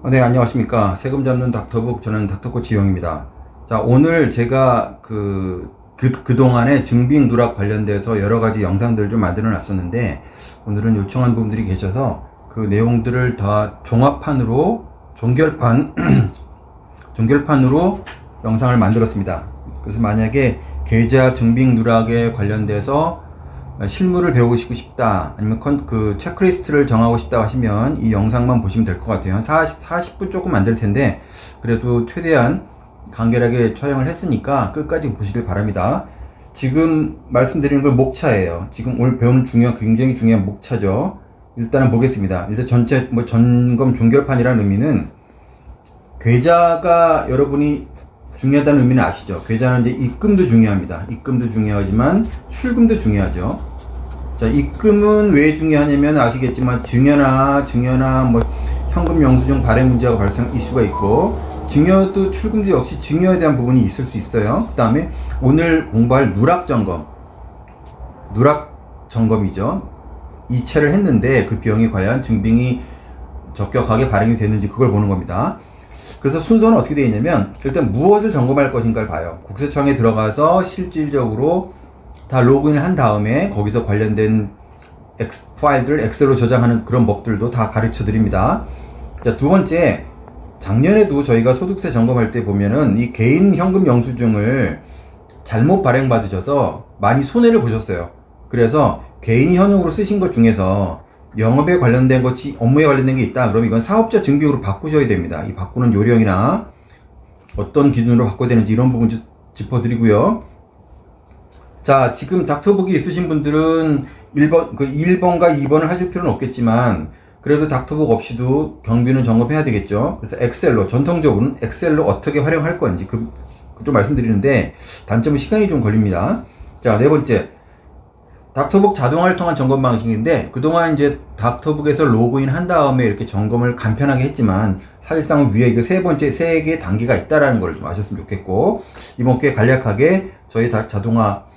네, 안녕하십니까. 세금 잡는 닥터북, 저는 닥터코치 이용입니다. 자, 오늘 제가 그동안에 증빙 누락 관련돼서 여러 가지 영상들을 좀 만들어 놨었는데, 오늘은 요청한 분들이 계셔서 그 내용들을 다 종합판으로, 종결판으로 영상을 만들었습니다. 그래서 만약에 계좌 증빙 누락에 관련돼서 실무를 배우고 싶다, 아니면 그 체크리스트를 정하고 싶다 하시면 이 영상만 보시면 될 것 같아요. 한 40분 조금 안 될 텐데, 그래도 최대한 간결하게 촬영을 했으니까 끝까지 보시길 바랍니다. 지금 말씀드리는 걸 목차예요. 지금 오늘 배우는 굉장히 중요한 목차죠. 일단은 보겠습니다. 일단 전체 점검 종결판이라는 의미는, 계좌가 여러분이 중요하다는 의미는 아시죠? 계좌는 이제 입금도 중요합니다. 입금도 중요하지만 출금도 중요하죠. 자, 입금은 왜 중요하냐면 아시겠지만 증여나 현금 영수증 발행 문제가 발생 이슈가 있고, 증여도 출금도 역시 증여에 대한 부분이 있을 수 있어요. 그 다음에 오늘 공부할 누락 점검이죠. 이체를 했는데 그 비용이 과연 증빙이 적격하게 발행이 됐는지 그걸 보는 겁니다. 그래서 순서는 어떻게 되어 있냐면, 일단 무엇을 점검할 것인가를 봐요. 국세청에 들어가서 실질적으로 다 로그인을 한 다음에 거기서 관련된 파일들을 엑셀로 저장하는 그런 법들도 다 가르쳐 드립니다. 자, 두 번째, 작년에도 저희가 소득세 점검할 때 보면은 이 개인 현금 영수증을 잘못 발행받으셔서 많이 손해를 보셨어요. 그래서 개인 현금으로 쓰신 것 중에서 영업에 관련된 것이 업무에 관련된 게 있다. 그럼 이건 사업자 증빙으로 바꾸셔야 됩니다. 이 바꾸는 요령이나 어떤 기준으로 바꿔야 되는지 이런 부분 짚어드리고요. 자, 지금 닥터북이 있으신 분들은 1번과 2번을 하실 필요는 없겠지만, 그래도 닥터북 없이도 경비는 점검해야 되겠죠. 그래서 엑셀로, 전통적으로는 엑셀로 어떻게 활용할 건지 좀 말씀드리는데, 단점은 시간이 좀 걸립니다. 자, 네 번째, 닥터북 자동화를 통한 점검 방식인데, 그동안 이제 닥터북에서 로그인 한 다음에 이렇게 점검을 간편하게 했지만, 사실상 위에 이거 세 개의 단계가 있다라는 걸 좀 아셨으면 좋겠고, 이번 기회에 간략하게 저희 자동화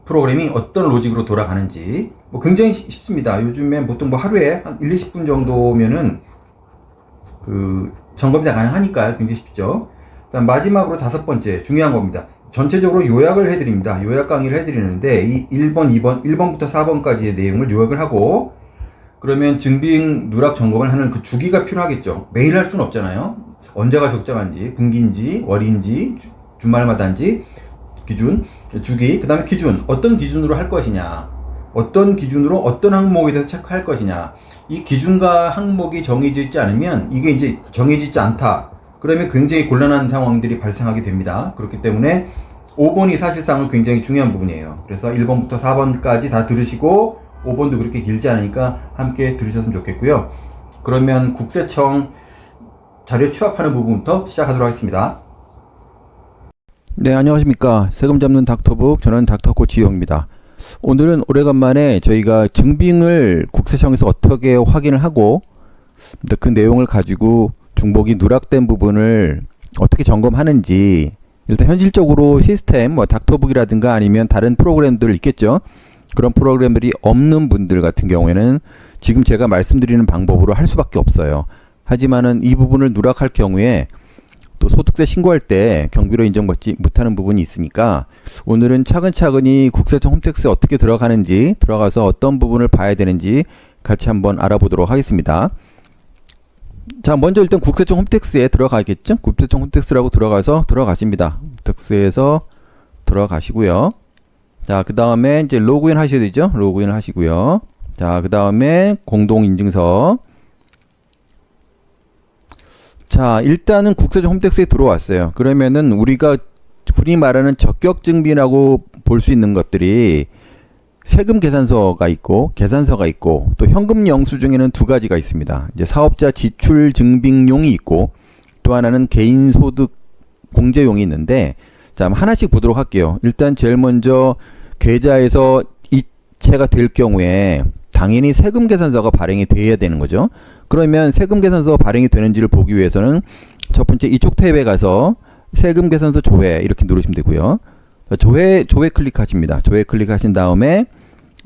프로그램이 어떤 로직으로 돌아가는지, 굉장히 쉽습니다. 요즘엔 보통 하루에 한 1-20분 정도면은 점검이 다 가능하니까 굉장히 쉽죠. 그다음 마지막으로 5번째 중요한 겁니다. 전체적으로 요약을 해드립니다. 요약 강의를 해드리는데, 이 1번부터 4번까지의 내용을 요약을 하고, 그러면 증빙 누락 점검을 하는 그 주기가 필요하겠죠. 매일 할 수는 없잖아요. 언제가 적정한지, 분기인지, 월인지, 주말마다인지, 주기, 그 다음에 기준, 어떤 기준으로 할 것이냐, 어떤 기준으로 어떤 항목에 대해서 체크할 것이냐, 이 기준과 항목이 정해져 있지 않으면, 이게 이제 정해지지 않다, 그러면 굉장히 곤란한 상황들이 발생하게 됩니다. 그렇기 때문에 5번이 사실상은 굉장히 중요한 부분이에요. 그래서 1번부터 4번까지 다 들으시고, 5번도 그렇게 길지 않으니까 함께 들으셨으면 좋겠고요. 그러면 국세청 자료 취합하는 부분부터 시작하도록 하겠습니다. 네, 안녕하십니까. 세금 잡는 닥터북, 저는 닥터코치 이용입니다. 오늘은 오래간만에 저희가 증빙을 국세청에서 어떻게 확인을 하고, 그 내용을 가지고 중복이 누락된 부분을 어떻게 점검하는지, 일단 현실적으로 시스템, 닥터북이라든가 아니면 다른 프로그램들 있겠죠. 그런 프로그램들이 없는 분들 같은 경우에는 지금 제가 말씀드리는 방법으로 할 수밖에 없어요. 하지만은 이 부분을 누락할 경우에 또 소득세 신고할 때 경비로 인정받지 못하는 부분이 있으니까, 오늘은 차근차근히 국세청 홈택스에 어떻게 들어가서 어떤 부분을 봐야 되는지 같이 한번 알아보도록 하겠습니다. 자, 먼저 일단 국세청 홈택스에 들어가겠죠? 국세청 홈택스라고 들어가십니다. 홈택스에서 들어가시고요. 자, 그 다음에 이제 로그인 하셔야 되죠? 로그인을 하시고요. 자, 그 다음에 공동인증서. 자, 일단은 국세청 홈택스에 들어왔어요. 그러면은 우리가 흔히 말하는 적격증빙이라고 볼 수 있는 것들이 세금 계산서가 있고 또 현금 영수증에는 두 가지가 있습니다. 이제 사업자 지출 증빙용이 있고, 또 하나는 개인 소득 공제용이 있는데, 자, 하나씩 보도록 할게요. 일단 제일 먼저 계좌에서 이체가 될 경우에 당연히 세금 계산서가 발행이 돼야 되는 거죠. 그러면 세금 계산서 발행이 되는지를 보기 위해서는 첫 번째 이쪽 탭에 가서 세금 계산서 조회 이렇게 누르시면 되고요. 조회 클릭하십니다. 조회 클릭하신 다음에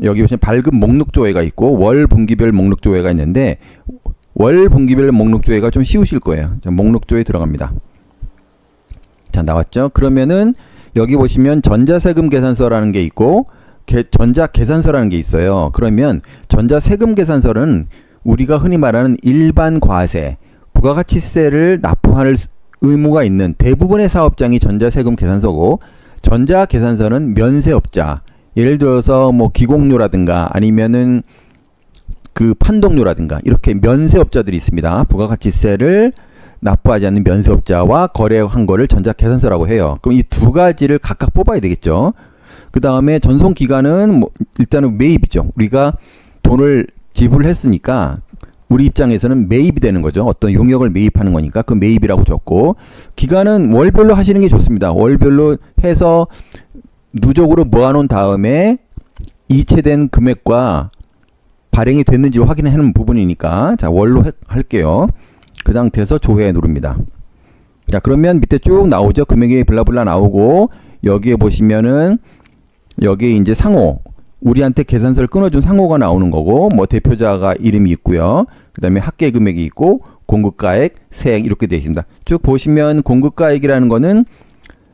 여기 보시면 발급 목록 조회가 있고 월 분기별 목록 조회가 있는데, 월 분기별 목록 조회가 좀 쉬우실 거예요. 자, 목록 조회 들어갑니다. 자, 나왔죠? 그러면은 여기 보시면 전자세금 계산서라는 게 있고 전자계산서라는 게 있어요. 그러면 전자세금 계산서는 우리가 흔히 말하는 일반 과세, 부가가치세를 납부할 의무가 있는 대부분의 사업장이 전자세금 계산서고, 전자계산서는 면세업자, 예를 들어서 뭐 기공료라든가 아니면은 그 판독료라든가 이렇게 면세업자들이 있습니다. 부가가치세를 납부하지 않는 면세업자와 거래한 거를 전자계산서라고 해요. 그럼 이 두 가지를 각각 뽑아야 되겠죠. 그 다음에 전송기간은 뭐 일단은 매입이죠. 우리가 돈을 지불했으니까 우리 입장에서는 매입이 되는 거죠. 어떤 용역을 매입하는 거니까 그 매입이라고 적고, 기간은 월별로 하시는 게 좋습니다. 월별로 해서 누적으로 모아놓은 다음에 이체된 금액과 발행이 됐는지 확인하는 부분이니까, 자, 월로 할게요. 그 상태에서 조회 누릅니다. 자, 그러면 밑에 쭉 나오죠. 금액이 블라블라 나오고, 여기에 보시면은 여기에 이제 상호, 우리한테 계산서를 끊어준 상호가 나오는 거고, 뭐 대표자가 이름이 있고요. 그 다음에 합계 금액이 있고, 공급가액, 세액 이렇게 되어 있습니다. 쭉 보시면 공급가액이라는 거는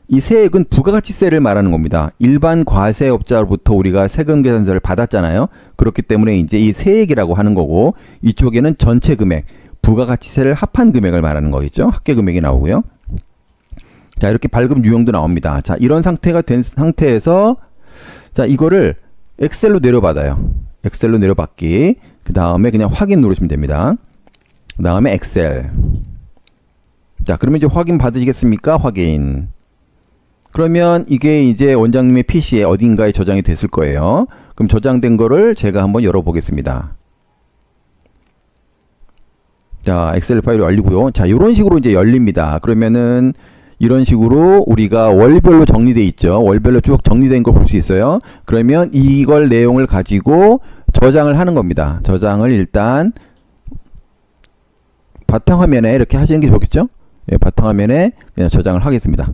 이 세액은 부가가치세를 말하는 겁니다. 일반 과세업자로부터 우리가 세금 계산서를 받았잖아요. 그렇기 때문에 이제 이 세액이라고 하는 거고, 이쪽에는 전체 금액, 부가가치세를 합한 금액을 말하는 거겠죠. 합계 금액이 나오고요. 자, 이렇게 발급 유형도 나옵니다. 자, 이런 상태가 된 상태에서 자, 이거를 엑셀로 내려받아요. 엑셀로 내려받기. 그 다음에 그냥 확인 누르시면 됩니다. 그 다음에 엑셀. 자, 그러면 이제 확인 받으시겠습니까? 확인. 그러면 이게 이제 원장님의 PC에 어딘가에 저장이 됐을 거예요. 그럼 저장된 거를 제가 한번 열어보겠습니다. 자, 엑셀 파일이 열리고요. 자, 이런 식으로 이제 열립니다. 그러면은 이런 식으로 우리가 월별로 정리되어 있죠. 월별로 쭉 정리된 걸 볼 수 있어요. 그러면 이걸 내용을 가지고 저장을 하는 겁니다. 저장을 일단 바탕화면에 이렇게 하시는 게 좋겠죠. 예, 바탕화면에 그냥 저장을 하겠습니다.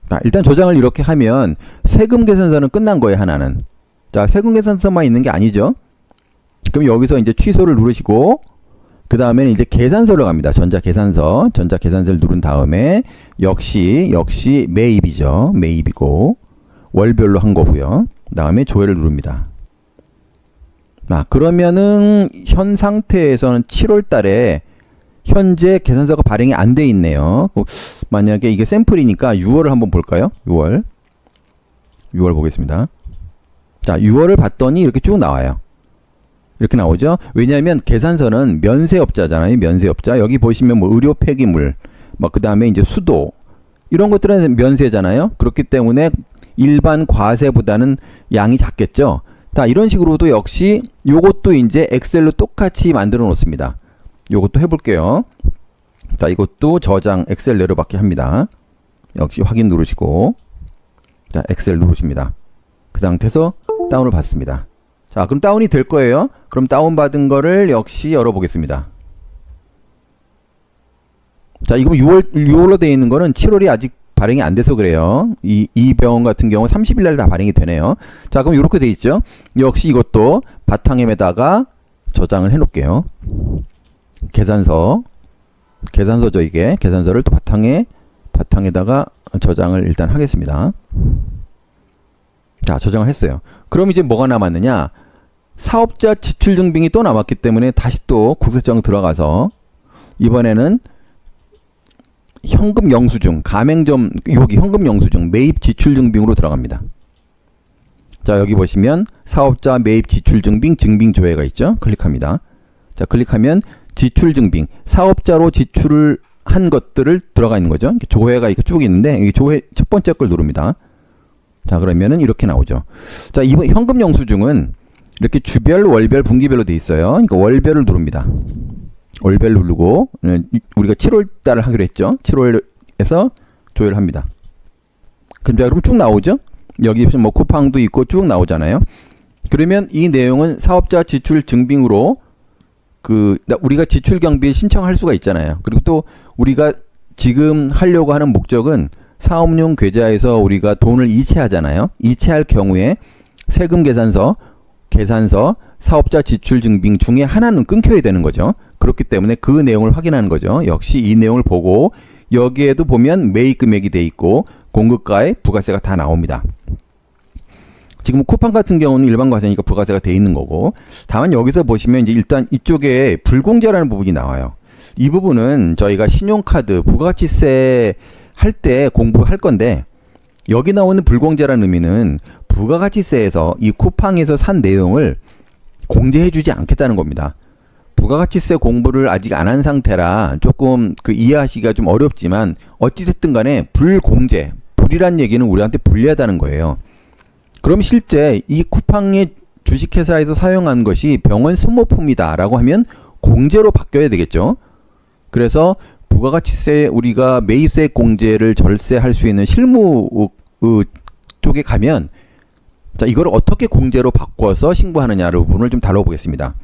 자, 일단 저장을 이렇게 하면 세금 계산서는 끝난 거예요. 하나는. 자, 세금 계산서만 있는 게 아니죠. 그럼 여기서 이제 취소를 누르시고, 그 다음에는 이제 계산서로 갑니다. 전자계산서를 누른 다음에 역시 매입이죠. 매입이고 월별로 한 거고요. 그 다음에 조회를 누릅니다. 그러면은 현 상태에서는 7월 달에 현재 계산서가 발행이 안 돼 있네요. 만약에 이게 샘플이니까 6월을 한번 볼까요? 6월 보겠습니다. 자, 6월을 봤더니 이렇게 쭉 나와요. 이렇게 나오죠. 왜냐하면 계산서는 면세업자잖아요. 면세업자. 여기 보시면 뭐 의료 폐기물, 뭐 그 다음에 이제 수도, 이런 것들은 면세잖아요. 그렇기 때문에 일반 과세보다는 양이 작겠죠. 자, 이런 식으로도 역시 요것도 이제 엑셀로 똑같이 만들어 놓습니다. 요것도 해볼게요. 자, 이것도 저장 엑셀 내려받기 합니다. 역시 확인 누르시고, 자, 엑셀 누르십니다. 그 상태에서 다운을 받습니다. 자, 그럼 다운이 될 거예요. 그럼 다운받은 거를 역시 열어보겠습니다. 자, 이거 6월로 되어 있는 거는 7월이 아직 발행이 안 돼서 그래요. 이 병원 같은 경우 30일 날 다 발행이 되네요. 자, 그럼 이렇게 돼 있죠. 역시 이것도 바탕에다가 저장을 해 놓을게요. 계산서죠, 이게. 계산서를 또 바탕에다가 저장을 일단 하겠습니다. 자, 저장을 했어요. 그럼 이제 뭐가 남았느냐? 사업자 지출 증빙이 또 남았기 때문에 다시 또 국세청 들어가서 이번에는 현금 영수증, 가맹점, 여기 현금 영수증, 매입 지출 증빙으로 들어갑니다. 자, 여기 보시면 사업자 매입 지출 증빙, 증빙 조회가 있죠. 클릭합니다. 자, 클릭하면 지출 증빙, 사업자로 지출을 한 것들을 들어가 있는 거죠. 조회가 이렇게 쭉 있는데 이 조회 첫 번째 걸 누릅니다. 자, 그러면은 이렇게 나오죠. 자, 이번 현금 영수증은 이렇게 주별, 월별, 분기별로 돼 있어요. 그러니까 월별을 누릅니다. 월별 누르고 우리가 7월 달을 하기로 했죠. 7월에서 조회를 합니다. 그럼 쭉 나오죠. 여기 뭐 쿠팡도 있고 쭉 나오잖아요. 그러면 이 내용은 사업자 지출 증빙으로 우리가 지출 경비에 신청할 수가 있잖아요. 그리고 또 우리가 지금 하려고 하는 목적은 사업용 계좌에서 우리가 돈을 이체하잖아요. 이체할 경우에 세금 계산서, 사업자 지출 증빙 중에 하나는 끊겨야 되는 거죠. 그렇기 때문에 그 내용을 확인하는 거죠. 역시 이 내용을 보고 여기에도 보면 매입 금액이 돼 있고 공급가에 부가세가 다 나옵니다. 지금 쿠팡 같은 경우는 일반 과세니까 부가세가 돼 있는 거고, 다만 여기서 보시면 이제 일단 이쪽에 불공제라는 부분이 나와요. 이 부분은 저희가 신용카드 부가가치세 할 때 공부할 건데, 여기 나오는 불공제라는 의미는 부가가치세에서 이 쿠팡에서 산 내용을 공제해주지 않겠다는 겁니다. 부가가치세 공부를 아직 안 한 상태라 조금 이해하시기가 좀 어렵지만 어찌됐든 간에 불공제, 불이란 얘기는 우리한테 불리하다는 거예요. 그럼 실제 이 쿠팡의 주식회사에서 사용한 것이 병원 소모품이다 라고 하면 공제로 바뀌어야 되겠죠. 그래서 부가가치세 우리가 매입세 공제를 절세할 수 있는 실무 쪽에 가면, 자, 이걸 어떻게 공제로 바꿔서 신고하느냐를 부분을 좀 다뤄보겠습니다.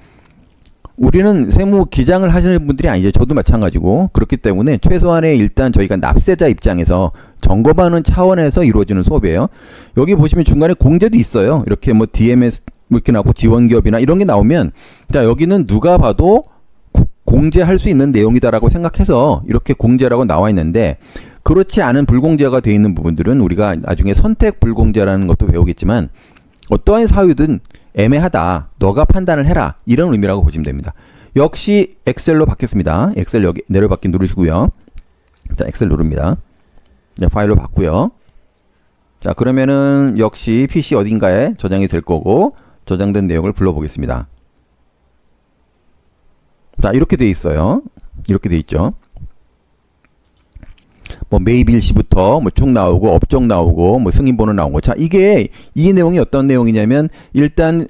우리는 세무 기장을 하시는 분들이 아니죠. 저도 마찬가지고. 그렇기 때문에 최소한의 일단 저희가 납세자 입장에서 점검하는 차원에서 이루어지는 수업이에요. 여기 보시면 중간에 공제도 있어요. 이렇게 뭐 DMS 이렇게 나오고 지원기업이나 이런 게 나오면, 자, 여기는 누가 봐도 공제할 수 있는 내용이다라고 생각해서 이렇게 공제라고 나와 있는데, 그렇지 않은 불공제가 되어 있는 부분들은 우리가 나중에 선택 불공제라는 것도 배우겠지만 어떠한 사유든 애매하다, 너가 판단을 해라, 이런 의미라고 보시면 됩니다. 역시 엑셀로 바뀌었습니다. 엑셀 여기 내려받기 누르시고요. 자, 엑셀 누릅니다. 네, 파일로 바꾸요. 자, 그러면은 역시 PC 어딘가에 저장이 될 거고, 저장된 내용을 불러보겠습니다. 자, 이렇게 돼 있어요. 이렇게 돼 있죠. 뭐 매입 일시부터 뭐 쭉 나오고 업종 나오고 뭐 승인번호 나오고, 자, 이게 이 내용이 어떤 내용이냐면, 일단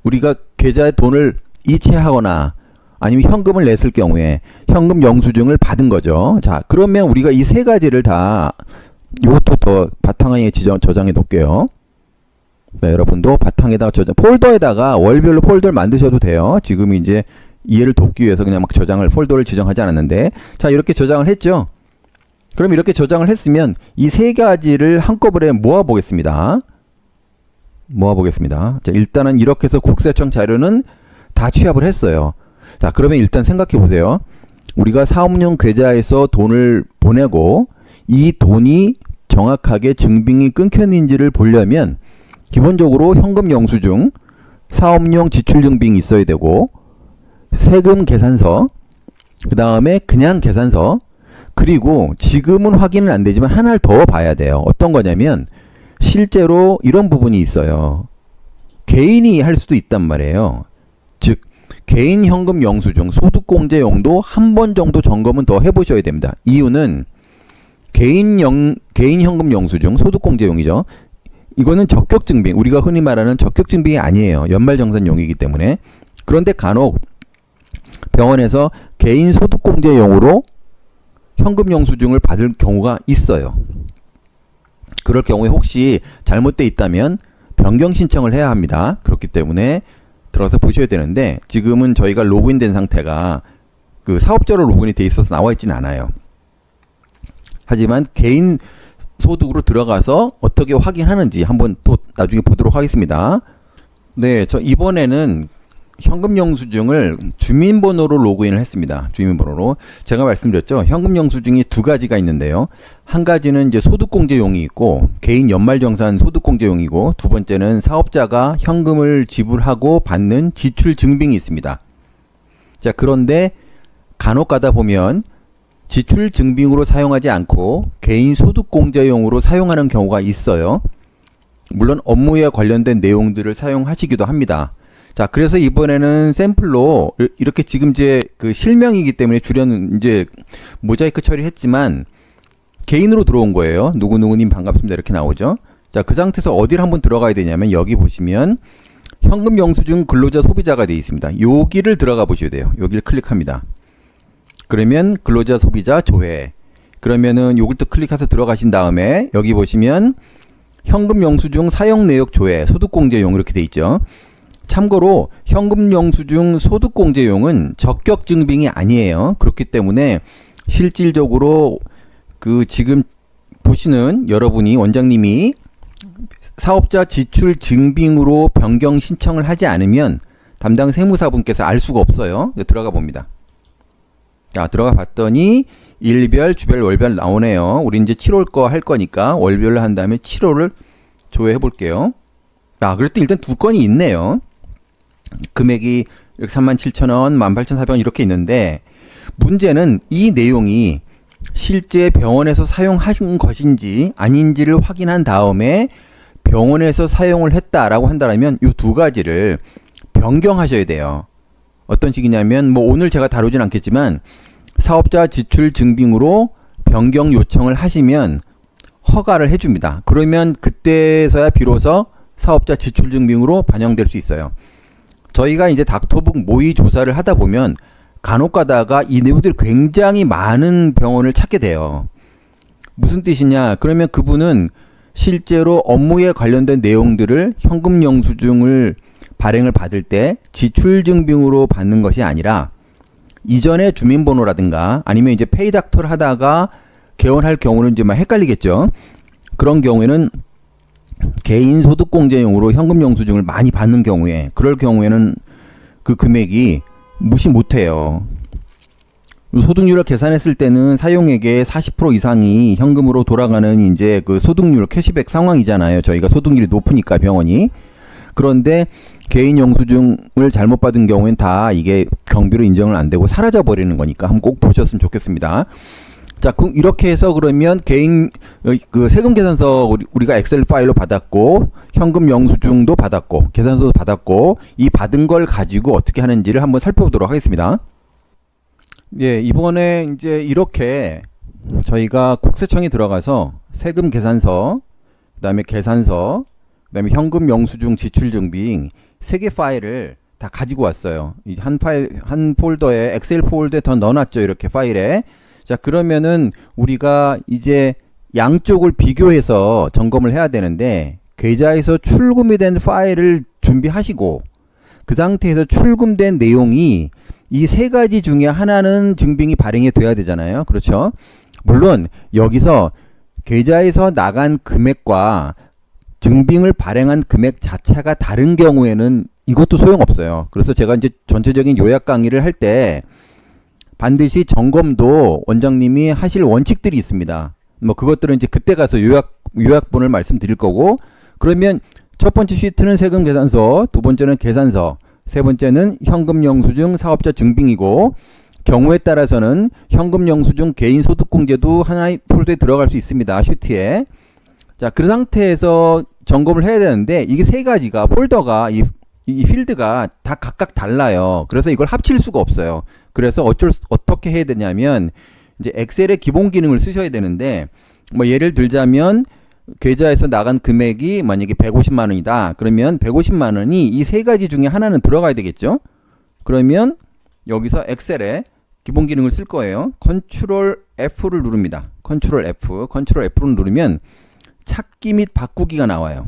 우리가 계좌에 돈을 이체하거나 아니면 현금을 냈을 경우에 현금 영수증을 받은 거죠. 자, 그러면 우리가 이 세 가지를 다 이것도 더 바탕에 저장해 놓을게요. 네, 여러분도 바탕에다가 폴더에다가 월별로 폴더를 만드셔도 돼요. 지금 이제 이해를 돕기 위해서 그냥 막 폴더를 지정하지 않았는데, 자, 이렇게 저장을 했죠. 그럼 이렇게 저장을 했으면 이 세 가지를 한꺼번에 모아 보겠습니다. 자, 일단은 이렇게 해서 국세청 자료는 다 취합을 했어요. 자, 그러면 일단 생각해 보세요. 우리가 사업용 계좌에서 돈을 보내고 이 돈이 정확하게 증빙이 끊겼는지를 보려면 기본적으로 현금 영수증, 사업용 지출 증빙이 있어야 되고, 세금 계산서, 그 다음에 그냥 계산서, 그리고 지금은 확인은 안 되지만 하나를 더 봐야 돼요. 어떤 거냐면 실제로 이런 부분이 있어요. 개인이 할 수도 있단 말이에요. 즉 개인 현금 영수증, 소득공제용도 한 번 정도 점검은 더 해보셔야 됩니다. 이유는 개인 현금 영수증, 소득공제용이죠. 이거는 적격증빙, 우리가 흔히 말하는 적격증빙이 아니에요. 연말정산용이기 때문에. 그런데 간혹 병원에서 개인 소득공제용으로 현금 영수증을 받을 경우가 있어요. 그럴 경우에 혹시 잘못되어 있다면 변경 신청을 해야 합니다. 그렇기 때문에 들어가서 보셔야 되는데, 지금은 저희가 로그인된 상태가 그 사업자로 로그인이 돼 있어서 나와 있지는 않아요. 하지만 개인 소득으로 들어가서 어떻게 확인하는지 한번 또 나중에 보도록 하겠습니다. 네, 저 이번에는 현금 영수증을 주민번호로 로그인을 했습니다. 주민번호로. 제가 말씀드렸죠. 현금 영수증이 두 가지가 있는데요. 한 가지는 이제 소득공제용이 있고, 개인 연말정산 소득공제용이고, 두 번째는 사업자가 현금을 지불하고 받는 지출 증빙이 있습니다. 자, 그런데 간혹 가다 보면 지출 증빙으로 사용하지 않고 개인 소득공제용으로 사용하는 경우가 있어요. 물론 업무에 관련된 내용들을 사용하시기도 합니다. 자, 그래서 이번에는 샘플로 이렇게 지금 이제 그 실명이기 때문에 이제 모자이크 처리했지만 개인으로 들어온 거예요. 누구누구님 반갑습니다. 이렇게 나오죠. 자, 그 상태에서 어디를 한번 들어가야 되냐면 여기 보시면 현금 영수증 근로자 소비자가 되어 있습니다. 여기를 들어가 보셔야 돼요. 여기를 클릭합니다. 그러면 근로자 소비자 조회. 그러면은 요걸 또 클릭해서 들어가신 다음에 여기 보시면 현금 영수증 사용 내역 조회, 소득공제용 이렇게 되어 있죠. 참고로 현금 영수증 소득공제용은 적격 증빙이 아니에요. 그렇기 때문에 실질적으로 그 지금 보시는 여러분이 원장님이 사업자 지출 증빙으로 변경 신청을 하지 않으면 담당 세무사분께서 알 수가 없어요. 들어가 봅니다. 자, 들어가 봤더니 일별, 주별, 월별 나오네요. 우리 이제 7월 거 할 거니까 월별로 한 다음에 7월을 조회해 볼게요. 아, 그랬더니 일단 두 건이 있네요. 금액이 이렇게 37,000원, 18,400원 이렇게 있는데, 문제는 이 내용이 실제 병원에서 사용하신 것인지 아닌지를 확인한 다음에 병원에서 사용을 했다라고 한다면 이 두 가지를 변경하셔야 돼요. 어떤 식이냐면, 뭐 오늘 제가 다루진 않겠지만 사업자 지출 증빙으로 변경 요청을 하시면 허가를 해줍니다. 그러면 그때서야 비로소 사업자 지출 증빙으로 반영될 수 있어요. 저희가 이제 닥터북 모의 조사를 하다 보면 간혹 가다가 이 내용들이 굉장히 많은 병원을 찾게 돼요. 무슨 뜻이냐? 그러면 그분은 실제로 업무에 관련된 내용들을 현금 영수증을 발행을 받을 때 지출 증빙으로 받는 것이 아니라 이전에 주민번호라든가 아니면 이제 페이닥터를 하다가 개원할 경우는 이제 막 헷갈리겠죠. 그런 경우에는 개인 소득 공제용으로 현금 영수증을 많이 받는 경우에, 그럴 경우에는 그 금액이 무시 못해요. 소득률을 계산했을 때는 사용액의 40% 이상이 현금으로 돌아가는 이제 그 소득률 캐시백 상황이잖아요. 저희가 소득률이 높으니까 병원이. 그런데 개인 영수증을 잘못 받은 경우엔 다 이게 경비로 인정을 안 되고 사라져 버리는 거니까 한번 꼭 보셨으면 좋겠습니다. 자, 그럼 이렇게 해서 그러면 개인 그 세금 계산서 우리가 엑셀 파일로 받았고, 현금 영수증도 받았고, 계산서도 받았고, 이 받은 걸 가지고 어떻게 하는지를 한번 살펴보도록 하겠습니다. 예, 이번에 이제 이렇게 저희가 국세청에 들어가서 세금 계산서, 그다음에 계산서, 그다음에 현금 영수증 지출 증빙 3개 파일을 다 가지고 왔어요. 이 한 파일, 한 폴더에, 엑셀 폴더에 더 넣어놨죠. 이렇게 파일에. 자, 그러면은 우리가 이제 양쪽을 비교해서 점검을 해야 되는데, 계좌에서 출금이 된 파일을 준비하시고 그 상태에서 출금된 내용이 이 세 가지 중에 하나는 증빙이 발행이 돼야 되잖아요. 그렇죠? 물론 여기서 계좌에서 나간 금액과 증빙을 발행한 금액 자체가 다른 경우에는 이것도 소용없어요. 그래서 제가 이제 전체적인 요약 강의를 할 때 반드시 점검도 원장님이 하실 원칙들이 있습니다. 뭐 그것들은 이제 그때 가서 요약본을 말씀드릴 거고, 그러면 첫 번째 시트는 세금 계산서, 두 번째는 계산서, 세 번째는 현금 영수증 사업자 증빙이고, 경우에 따라서는 현금 영수증 개인 소득 공제도 하나의 폴더에 들어갈 수 있습니다. 시트에. 자, 그 상태에서 점검을 해야 되는데, 이게 세 가지가 폴더가 이 필드가 다 각각 달라요. 그래서 이걸 합칠 수가 없어요. 그래서 어떻게 해야 되냐면, 이제 엑셀의 기본 기능을 쓰셔야 되는데, 뭐 예를 들자면 계좌에서 나간 금액이 만약에 150만 원이다. 그러면 150만 원이 이 세 가지 중에 하나는 들어가야 되겠죠. 그러면 여기서 엑셀에 기본 기능을 쓸 거예요. 컨트롤 F를 누릅니다. 컨트롤 F를 누르면 찾기 및 바꾸기가 나와요.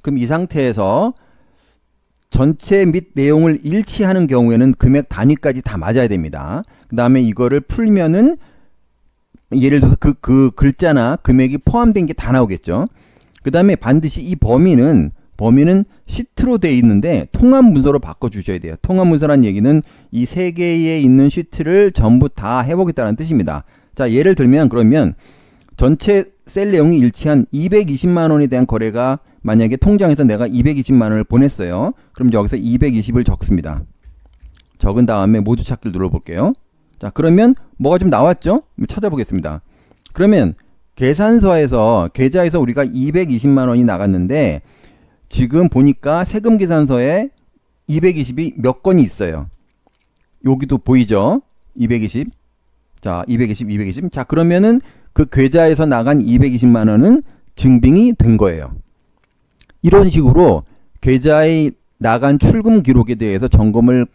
그럼 이 상태에서 전체 및 내용을 일치하는 경우에는 금액 단위까지 다 맞아야 됩니다. 그 다음에 이거를 풀면은 예를 들어서 그 글자나 금액이 포함된 게 다 나오겠죠. 그 다음에 반드시 이 범위는 시트로 되어 있는데 통합 문서로 바꿔주셔야 돼요. 통합 문서란 얘기는 이 세 개에 있는 시트를 전부 다 해보겠다는 뜻입니다. 자, 예를 들면 그러면 전체 셀 내용이 일치한 220만 원에 대한 거래가 만약에 통장에서 내가 220만 원을 보냈어요. 그럼 여기서 220을 적습니다. 적은 다음에 모두 찾기를 눌러볼게요. 자, 그러면 뭐가 좀 나왔죠? 찾아보겠습니다. 그러면 계산서에서 계좌에서 우리가 220만 원이 나갔는데 지금 보니까 세금 계산서에 220이 몇 건이 있어요. 여기도 보이죠? 220. 자, 220. 자, 그러면은 그 계좌에서 나간 220만 원은 증빙이 된 거예요. 이런 식으로 계좌에 나간 출금 기록에 대해서 점검을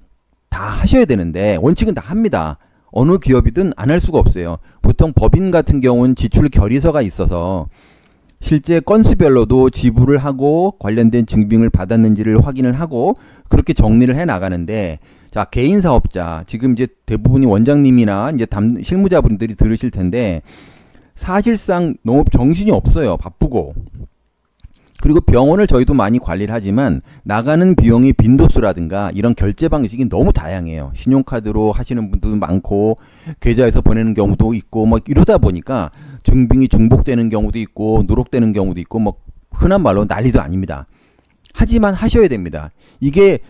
다 하셔야 되는데, 원칙은 다 합니다. 어느 기업이든 안 할 수가 없어요. 보통 법인 같은 경우는 지출 결의서가 있어서 실제 건수별로도 지불을 하고 관련된 증빙을 받았는지를 확인을 하고 그렇게 정리를 해 나가는데, 자, 개인 사업자, 지금 이제 대부분이 원장님이나 이제 실무자분들이 들으실 텐데 사실상 너무 정신이 없어요. 바쁘고. 그리고 병원을 저희도 많이 관리를 하지만 나가는 비용이 빈도수라든가 이런 결제 방식이 너무 다양해요. 신용카드로 하시는 분들도 많고 계좌에서 보내는 경우도 있고 뭐 이러다 보니까 증빙이 중복되는 경우도 있고 누락되는 경우도 있고 뭐 흔한 말로 난리도 아닙니다. 하지만 하셔야 됩니다. 이게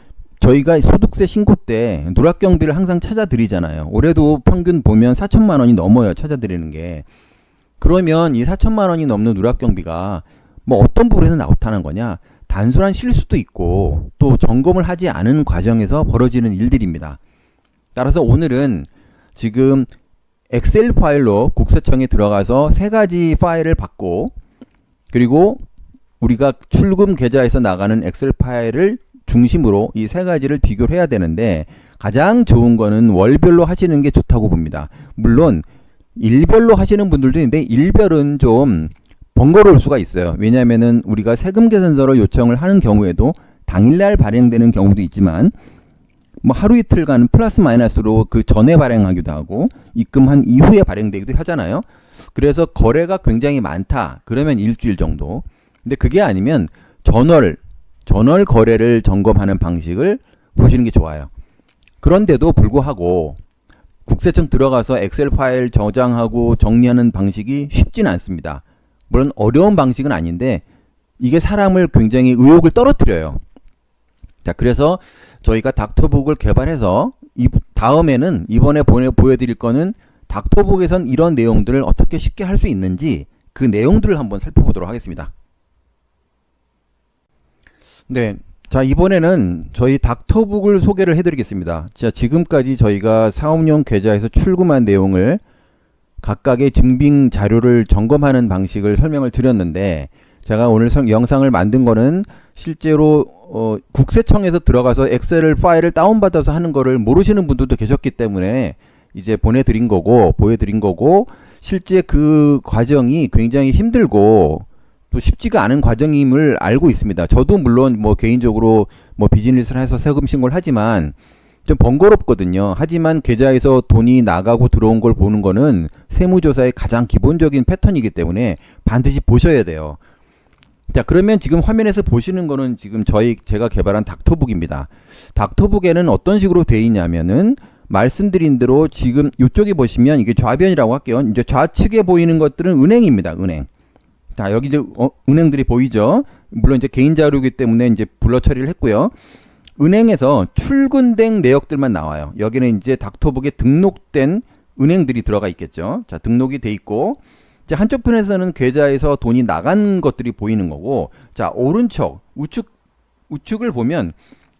저희가 소득세 신고 때 누락경비를 항상 찾아드리잖아요. 올해도 평균 보면 4천만 원이 넘어요. 찾아드리는 게. 그러면 이 4천만 원이 넘는 누락경비가 뭐 어떤 부분에서 나타난 거냐? 단순한 실수도 있고 또 점검을 하지 않은 과정에서 벌어지는 일들입니다. 따라서 오늘은 지금 엑셀 파일로 국세청에 들어가서 세 가지 파일을 받고 그리고 우리가 출금 계좌에서 나가는 엑셀 파일을 중심으로 이 세 가지를 비교를 해야 되는데 가장 좋은 거는 월별로 하시는 게 좋다고 봅니다. 물론 일별로 하시는 분들도 있는데 일별은 좀 번거로울 수가 있어요. 왜냐하면은 우리가 세금 계산서를 요청을 하는 경우에도 당일날 발행되는 경우도 있지만 뭐 하루 이틀간 플러스 마이너스로 그 전에 발행하기도 하고 입금한 이후에 발행되기도 하잖아요. 그래서 거래가 굉장히 많다. 그러면 일주일 정도. 근데 그게 아니면 전월 거래를 점검하는 방식을 보시는 게 좋아요. 그런데도 불구하고 국세청 들어가서 엑셀 파일 저장하고 정리하는 방식이 쉽지는 않습니다. 물론 어려운 방식은 아닌데 이게 사람을 굉장히 의욕을 떨어뜨려요. 자, 그래서 저희가 닥터북을 개발해서 다음에는 이번에 보여드릴 거는 닥터북에선 이런 내용들을 어떻게 쉽게 할 수 있는지 그 내용들을 한번 살펴보도록 하겠습니다. 네, 자 이번에는 저희 닥터북을 소개를 해드리겠습니다. 자, 지금까지 저희가 사업용 계좌에서 출금한 내용을 각각의 증빙 자료를 점검하는 방식을 설명을 드렸는데 제가 오늘 영상을 만든 거는 실제로 국세청에서 들어가서 엑셀 파일을 다운받아서 하는 거를 모르시는 분들도 계셨기 때문에 이제 보여드린 거고 실제 그 과정이 굉장히 힘들고 또 쉽지가 않은 과정임을 알고 있습니다. 저도 물론 뭐 개인적으로 뭐 비즈니스를 해서 세금 신고를 하지만 좀 번거롭거든요. 하지만 계좌에서 돈이 나가고 들어온 걸 보는 거는 세무조사의 가장 기본적인 패턴이기 때문에 반드시 보셔야 돼요. 자, 그러면 지금 화면에서 보시는 거는 지금 제가 개발한 닥터북입니다. 닥터북에는 어떤 식으로 되어 있냐면은 말씀드린 대로 지금 이쪽에 보시면 이게 좌변이라고 할게요. 이제 좌측에 보이는 것들은 은행입니다. 은행. 자, 여기 이제 은행들이 보이죠. 물론 이제 개인 자료이기 때문에 이제 블러 처리를 했고요. 은행에서 출금된 내역들만 나와요. 여기는 이제 닥터북에 등록된 은행들이 들어가 있겠죠. 자, 등록이 돼 있고, 이제 한쪽 편에서는 계좌에서 돈이 나간 것들이 보이는 거고, 자, 오른쪽 우측을 보면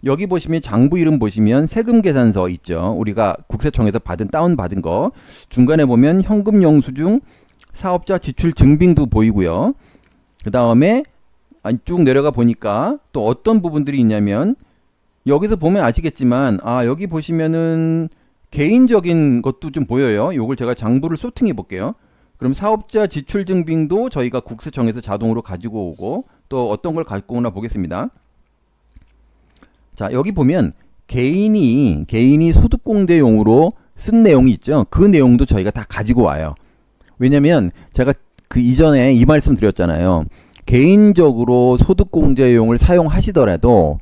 여기 보시면 장부 이름 보시면 세금 계산서 있죠. 우리가 국세청에서 다운 받은 거. 중간에 보면 현금 영수증, 사업자 지출 증빙도 보이고요. 그 다음에 쭉 내려가 보니까 또 어떤 부분들이 있냐면 여기서 보면 아시겠지만 여기 보시면은 개인적인 것도 좀 보여요. 요걸 제가 장부를 소팅해 볼게요. 그럼 사업자 지출 증빙도 저희가 국세청에서 자동으로 가지고 오고 또 어떤 걸 갖고 오나 보겠습니다. 자, 여기 보면 개인이 소득공제용으로 쓴 내용이 있죠. 그 내용도 저희가 다 가지고 와요. 왜냐면 제가 그 이전에 이 말씀 드렸잖아요. 개인적으로 소득공제용을 사용하시더라도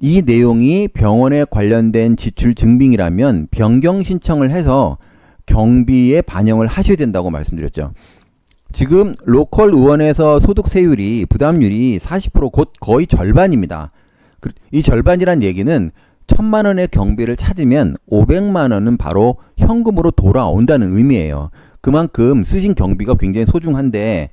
이 내용이 병원에 관련된 지출 증빙이라면 변경 신청을 해서 경비에 반영을 하셔야 된다고 말씀드렸죠. 지금 로컬 의원에서 소득세율이 부담률이 40% 곧 거의 절반입니다. 이 절반이란 얘기는 1,000만 원의 경비를 찾으면 500만 원은 바로 현금으로 돌아온다는 의미예요. 그만큼 쓰신 경비가 굉장히 소중한데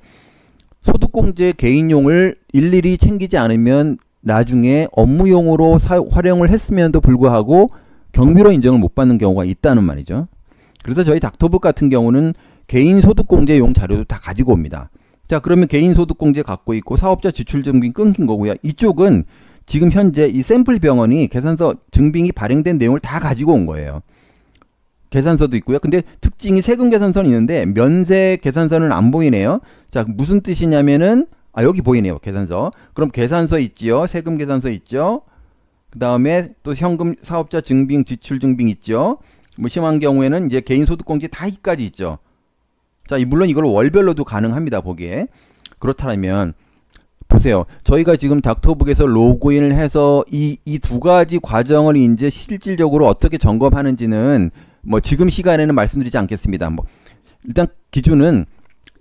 소득공제 개인용을 일일이 챙기지 않으면 나중에 업무용으로 활용을 했음에도 불구하고 경비로 인정을 못 받는 경우가 있다는 말이죠. 그래서 저희 닥터북 같은 경우는 개인 소득공제용 자료도 다 가지고 옵니다. 자, 그러면 개인 소득공제 갖고 있고 사업자 지출 증빙 끊긴 거고요. 이쪽은 지금 현재 이 샘플 병원이 계산서 증빙이 발행된 내용을 다 가지고 온 거예요. 계산서도 있고요. 근데 특징이 세금 계산서는 있는데 면세 계산서는 안 보이네요. 자, 무슨 뜻이냐면은 여기 보이네요. 계산서. 그럼 계산서 있지요. 세금 계산서 있죠. 그 다음에 또 현금 사업자 증빙, 지출 증빙 있죠. 뭐 심한 경우에는 이제 개인 소득공제 다 이까지 있죠. 자, 물론 이걸 월별로도 가능합니다. 보기에. 그렇다면 보세요. 저희가 지금 닥터북에서 로그인을 해서 이 두 가지 과정을 이제 실질적으로 어떻게 점검하는지는 뭐 지금 시간에는 말씀드리지 않겠습니다. 뭐 일단 기준은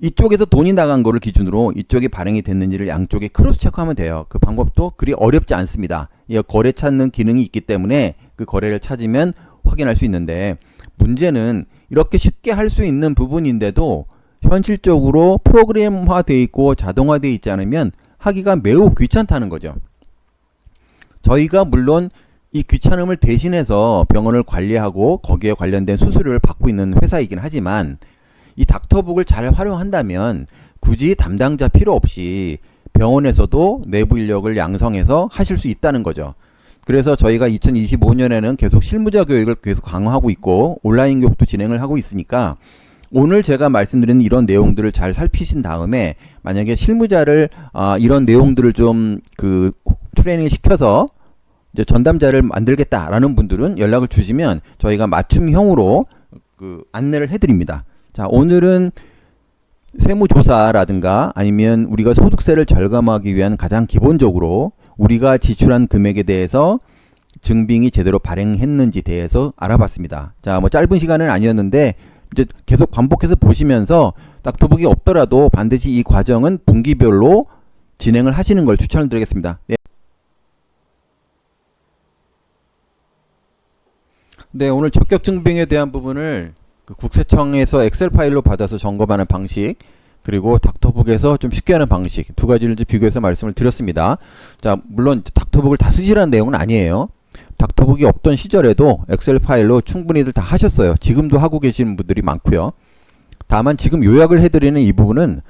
이쪽에서 돈이 나간 거를 기준으로 이쪽에 발행이 됐는지를 양쪽에 크로스 체크하면 돼요. 그 방법도 그리 어렵지 않습니다. 이 거래 찾는 기능이 있기 때문에 그 거래를 찾으면 확인할 수 있는데, 문제는 이렇게 쉽게 할 수 있는 부분인데도 현실적으로 프로그램화되어 있고 자동화되어 있지 않으면 하기가 매우 귀찮다는 거죠. 저희가 물론 이 귀찮음을 대신해서 병원을 관리하고 거기에 관련된 수수료를 받고 있는 회사이긴 하지만, 이 닥터북을 잘 활용한다면 굳이 담당자 필요 없이 병원에서도 내부 인력을 양성해서 하실 수 있다는 거죠. 그래서 저희가 2025년에는 계속 실무자 교육을 계속 강화하고 있고 온라인 교육도 진행을 하고 있으니까, 오늘 제가 말씀드리는 이런 내용들을 잘 살피신 다음에 만약에 실무자를 이런 내용들을 좀 트레이닝 시켜서 이제 전담자를 만들겠다라는 분들은 연락을 주시면 저희가 맞춤형으로 안내를 해드립니다. 자, 오늘은 세무조사라든가 아니면 우리가 소득세를 절감하기 위한 가장 기본적으로 우리가 지출한 금액에 대해서 증빙이 제대로 발행했는지 대해서 알아봤습니다. 자, 뭐 짧은 시간은 아니었는데 이제 계속 반복해서 보시면서 닥터북이 없더라도 반드시 이 과정은 분기별로 진행을 하시는 걸 추천을 드리겠습니다. 네, 오늘 적격 증빙에 대한 부분을 국세청에서 엑셀 파일로 받아서 점검하는 방식, 그리고 닥터북에서 좀 쉽게 하는 방식 두 가지를 비교해서 말씀을 드렸습니다. 자, 물론 닥터북을 다 쓰시라는 내용은 아니에요. 닥터북이 없던 시절에도 엑셀 파일로 충분히들 다 하셨어요. 지금도 하고 계시는 분들이 많고요. 다만 지금 요약을 해드리는 이 부분은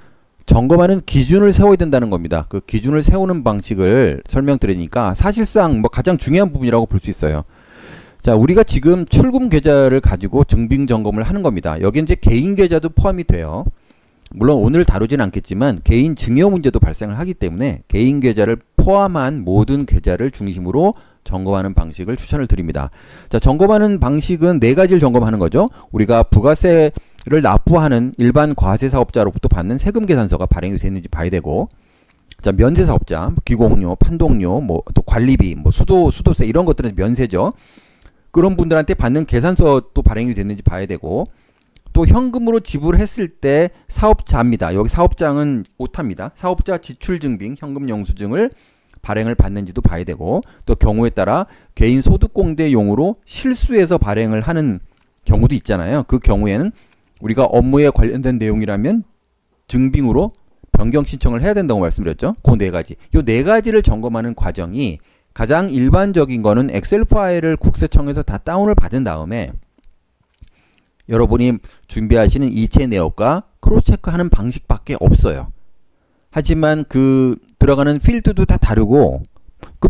점검하는 기준을 세워야 된다는 겁니다. 그 기준을 세우는 방식을 설명드리니까 사실상 뭐 가장 중요한 부분이라고 볼 수 있어요. 자, 우리가 지금 출금 계좌를 가지고 증빙 점검을 하는 겁니다. 여기 이제 개인 계좌도 포함이 돼요. 물론 오늘 다루진 않겠지만 개인 증여 문제도 발생을 하기 때문에 개인 계좌를 포함한 모든 계좌를 중심으로 점검하는 방식을 추천을 드립니다. 자, 점검하는 방식은 네 가지를 점검하는 거죠. 우리가 부가세를 납부하는 일반 과세 사업자로부터 받는 세금 계산서가 발행이 됐는지 봐야 되고, 자, 면세 사업자, 기공료, 판독료, 뭐 또 관리비, 뭐 수도세 이런 것들은 면세죠. 그런 분들한테 받는 계산서도 발행이 됐는지 봐야 되고, 또 현금으로 지불했을 때 사업자입니다. 여기 사업장은 오타입니다. 사업자 지출증빙, 현금 영수증을 발행을 받는지도 봐야 되고, 또 경우에 따라 개인 소득공제용으로 실수해서 발행을 하는 경우도 있잖아요. 그 경우에는 우리가 업무에 관련된 내용이라면 증빙으로 변경 신청을 해야 된다고 말씀드렸죠. 그 네 가지. 이 네 가지를 점검하는 과정이 가장 일반적인 거는 엑셀 파일을 국세청에서 다 다운을 받은 다음에 여러분이 준비하시는 이체 내역과 크로스 체크하는 방식밖에 없어요. 하지만 들어가는 필드도 다 다르고,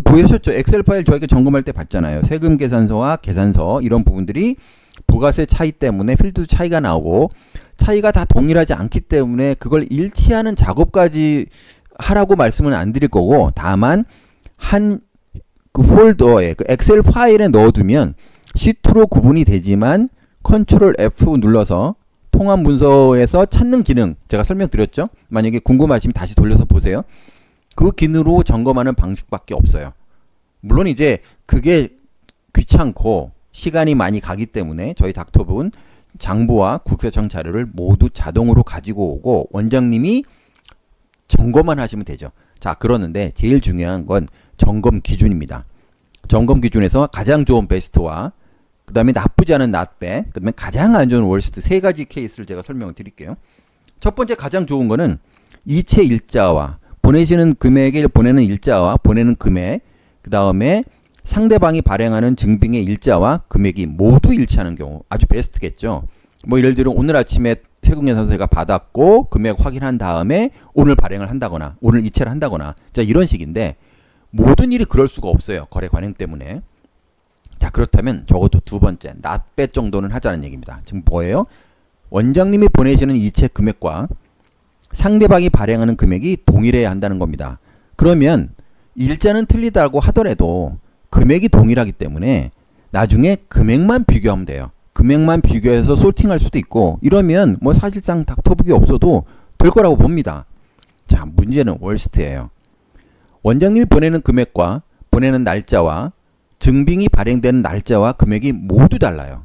보셨죠? 엑셀 파일 저희가 점검할 때 봤잖아요. 세금 계산서와 계산서 이런 부분들이 부가세 차이 때문에 필드 차이가 나오고, 차이가 다 동일하지 않기 때문에 그걸 일치하는 작업까지 하라고 말씀은 안 드릴 거고, 다만 폴더에 엑셀 파일에 넣어두면 시트로 구분이 되지만 컨트롤 F 눌러서 통합 문서에서 찾는 기능 제가 설명드렸죠. 만약에 궁금하시면 다시 돌려서 보세요. 그 기능으로 점검하는 방식밖에 없어요. 물론 이제 그게 귀찮고 시간이 많이 가기 때문에 저희 닥터북은 장부와 국세청 자료를 모두 자동으로 가지고 오고 원장님이 점검만 하시면 되죠. 자, 그러는데 제일 중요한 건 점검 기준입니다. 점검 기준에서 가장 좋은 베스트와 그 다음에 나쁘지 않은 not bad, 그 다음에 가장 안 좋은 worst 세 가지 케이스를 제가 설명을 드릴게요. 첫 번째 가장 좋은 거는 이체 일자와 보내시는 금액에 보내는 일자와 보내는 금액, 그 다음에 상대방이 발행하는 증빙의 일자와 금액이 모두 일치하는 경우 아주 베스트겠죠. 뭐 예를 들어 오늘 아침에 세금계산서가 받았고 금액 확인한 다음에 오늘 발행을 한다거나 오늘 이체를 한다거나, 자, 이런 식인데 모든 일이 그럴 수가 없어요. 거래 관행 때문에. 자, 그렇다면 적어도 두 번째 not bad 정도는 하자는 얘기입니다. 지금 뭐예요? 원장님이 보내시는 이체 금액과 상대방이 발행하는 금액이 동일해야 한다는 겁니다. 그러면 일자는 틀리다고 하더라도 금액이 동일하기 때문에 나중에 금액만 비교하면 돼요. 금액만 비교해서 소팅할 수도 있고, 이러면 뭐 사실상 닥터북이 없어도 될 거라고 봅니다. 자, 문제는 월스트예요. 원장님이 보내는 금액과 보내는 날짜와 증빙이 발행되는 날짜와 금액이 모두 달라요.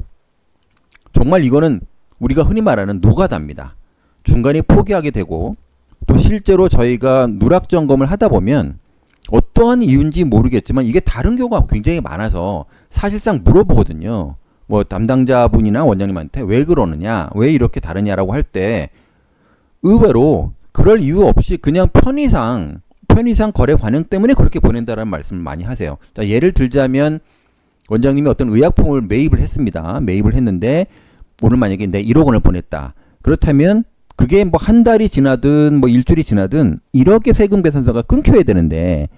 정말 이거는 우리가 흔히 말하는 노가다입니다. 중간에 포기하게 되고 또 실제로 저희가 누락 점검을 하다 보면 어떠한 이유인지 모르겠지만 이게 다른 경우가 굉장히 많아서 사실상 물어보거든요. 뭐 담당자분이나 원장님한테 왜 그러느냐, 왜 이렇게 다르냐라고 할 때 의외로 그럴 이유 없이 그냥 편의상 거래 관행 때문에 그렇게 보낸다라는 말씀을 많이 하세요. 자, 예를 들자면 원장님이 어떤 의약품을 매입을 했습니다. 매입을 했는데 오늘 만약에 내 1억 원을 보냈다. 그렇다면 그게 뭐 한 달이 지나든 뭐 일주일이 지나든 1억의 세금 계산서가 끊겨야 되는데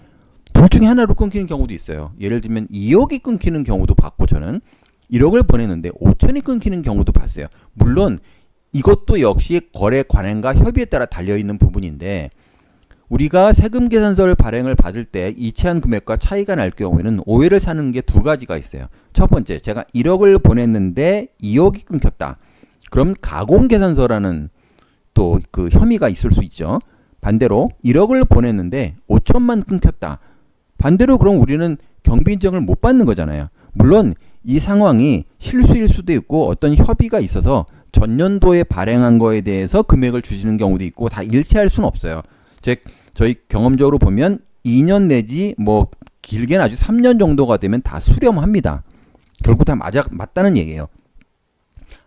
둘 중에 하나로 끊기는 경우도 있어요. 예를 들면 2억이 끊기는 경우도 봤고 저는 1억을 보냈는데 5천이 끊기는 경우도 봤어요. 물론 이것도 역시 거래 관행과 협의에 따라 달려있는 부분인데 우리가 세금 계산서를 발행을 받을 때 이체한 금액과 차이가 날 경우에는 오해를 사는 게 두 가지가 있어요. 첫 번째, 제가 1억을 보냈는데 2억이 끊겼다. 그럼 가공 계산서라는 또 그 혐의가 있을 수 있죠. 반대로 1억을 보냈는데 5천만 끊겼다. 반대로 그럼 우리는 경비 인정을 못 받는 거잖아요. 물론 이 상황이 실수일 수도 있고 어떤 협의가 있어서 전년도에 발행한 거에 대해서 금액을 주시는 경우도 있고 다 일치할 수는 없어요. 즉 저희 경험적으로 보면 2년 내지 뭐 길게는 아주 3년 정도가 되면 다 수렴합니다. 결국 다 맞다는 얘기예요.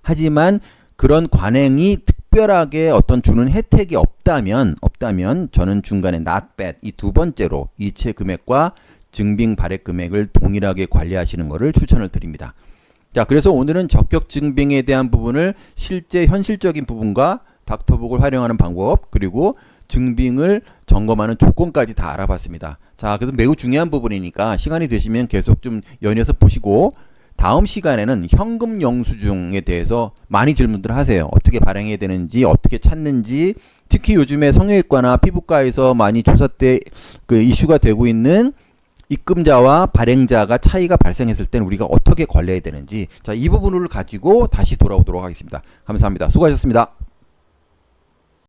하지만 그런 관행이 특별하게 어떤 주는 혜택이 없다면 저는 중간에 not bad 이 두 번째로 이체 금액과 증빙 발행 금액을 동일하게 관리하시는 것을 추천을 드립니다. 자, 그래서 오늘은 적격 증빙에 대한 부분을 실제 현실적인 부분과 닥터북을 활용하는 방법 그리고 증빙을 점검하는 조건까지 다 알아봤습니다. 자, 그래서 매우 중요한 부분이니까 시간이 되시면 계속 좀 연이어서 보시고 다음 시간에는 현금 영수증에 대해서 많이 질문들 하세요. 어떻게 발행해야 되는지, 어떻게 찾는지, 특히 요즘에 성형외과나 피부과에서 많이 조사 때 그 이슈가 되고 있는 입금자와 발행자가 차이가 발생했을 때는 우리가 어떻게 관리해야 되는지, 자, 이 부분을 가지고 다시 돌아오도록 하겠습니다. 감사합니다. 수고하셨습니다.